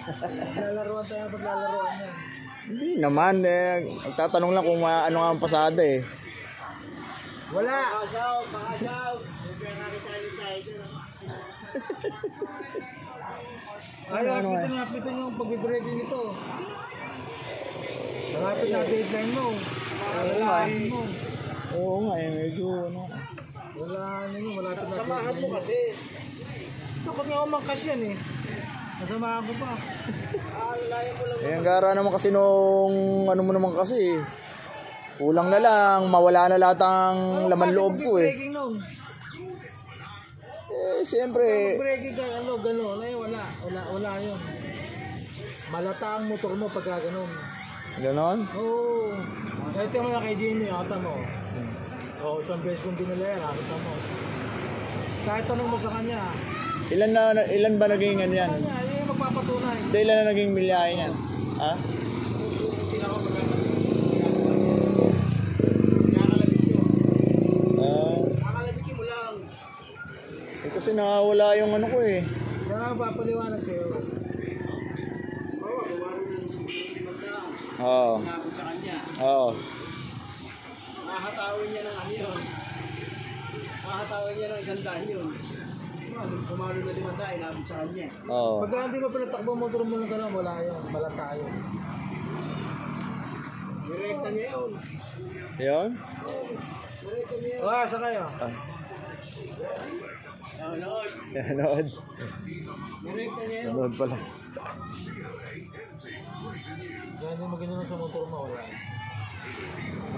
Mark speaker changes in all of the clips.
Speaker 1: Naglalaroan tayo, paglalaroan yan.
Speaker 2: Hindi naman, nagtatanong lang kung ano nga ang pasada eh.
Speaker 1: Wala! Ay, napitan yung pag-breaking nito. Nakapit na deadline mo. Walahin mo.
Speaker 2: Oo nga eh, medyo ano.
Speaker 1: Walahin mo, malapit na.
Speaker 3: Samahan mo kasi.
Speaker 1: Ito, pag nga umangkas yan eh. Nasamahan ko pa.
Speaker 2: Eh, ang gara naman kasi nung ano mo naman kasi eh. Kulang na lang, mawala na lahat ang laman loob ko eh. Eh, siyempre.
Speaker 1: Breaking ka, ano, gano'n. Ay, wala yun. Malata ang motor mo pagka gano'n.
Speaker 2: Ganon?
Speaker 1: Oo. Kahit mo na kay Jimmy, ata mo. Oo, isang beses kong dinala yan, ata mo. Kahit tanong mo sa kanya.
Speaker 2: Ilan ba naging ano yan?
Speaker 1: Kanya, yun yung magpapatunay.
Speaker 2: Hindi, ilan na naging milyahe yan? Ha?
Speaker 3: Kakalabitin mo lang.
Speaker 2: Eh, kasi nawawala yung ano ko eh.
Speaker 1: Kaya nga papaliwanag sa'yo.
Speaker 3: Oo, gumaro na ng siguro lang.
Speaker 2: Oo.
Speaker 3: Nabot sa kanya.
Speaker 2: Oo.
Speaker 3: Mahatawin niya ng ano yun. Mahatawin niya ng 100 yun. Kumalo na 500, nabot sa kanya.
Speaker 2: Oo.
Speaker 1: Pagka hindi mo pinatakbo motor mo ng gano'n, wala yun. Malata yun.
Speaker 3: Direkta niya yun.
Speaker 2: Yun?
Speaker 3: Direkta niya yun.
Speaker 1: Ah, saan kayo?
Speaker 3: Nanood.
Speaker 2: Nanood.
Speaker 3: Direkta niya yun.
Speaker 2: Nanood pala.
Speaker 1: Kaya hindi mo gano'n sa motor mo, wala.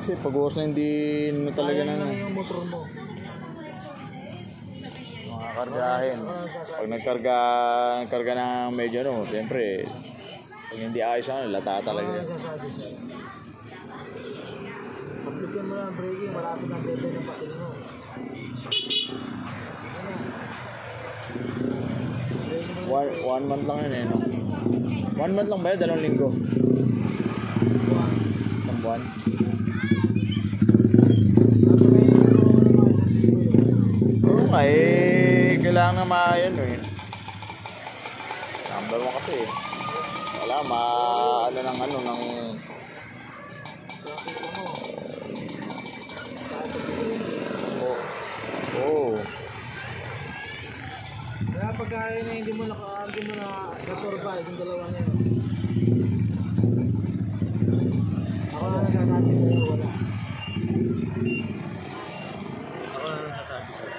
Speaker 2: Kasi pag-uwas na hindi na talaga
Speaker 1: Sayang
Speaker 2: na
Speaker 1: lang yung motor mo.
Speaker 2: mga kargahin. Pag nagkarga ng medyo ano, siyempre, pag hindi ayos ano, lata talaga.
Speaker 1: Ano sasabi sa'yo? Pagbitin mo na ang braking, malapit ang deadline ng patil mo.
Speaker 2: One month lang yun eh, no? 1 month lang ba yun? 2 linggo? Isang buwan? Oo nga eh, kailangan na maayon eh. Number 1 kasi eh. Wala, ano ng Oo.
Speaker 1: Kaya pagka na hindi mo na-survive yung dalawa na yun. Ako na nagsasabi sa'yo, wala. Ako na nagsasabi sa'yo.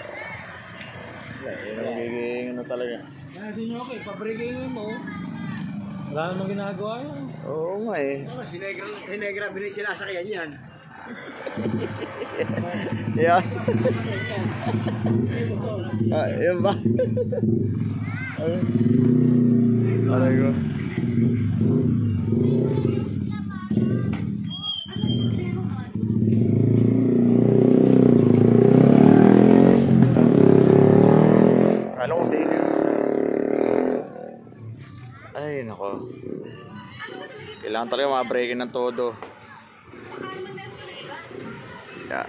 Speaker 2: Wala, yun ang magiging ano talaga.
Speaker 1: Kaya sinyo okay, pabrigingin mo. Wala namang ginagawa yun.
Speaker 2: Oo nga eh.
Speaker 3: Hinegra, sinasakyan yan.
Speaker 2: Yan. Yan ba? Aray ko. Ano ko sa inyo? Ay, nako. Kailangan talaga mga breaking ng todo. Yeah.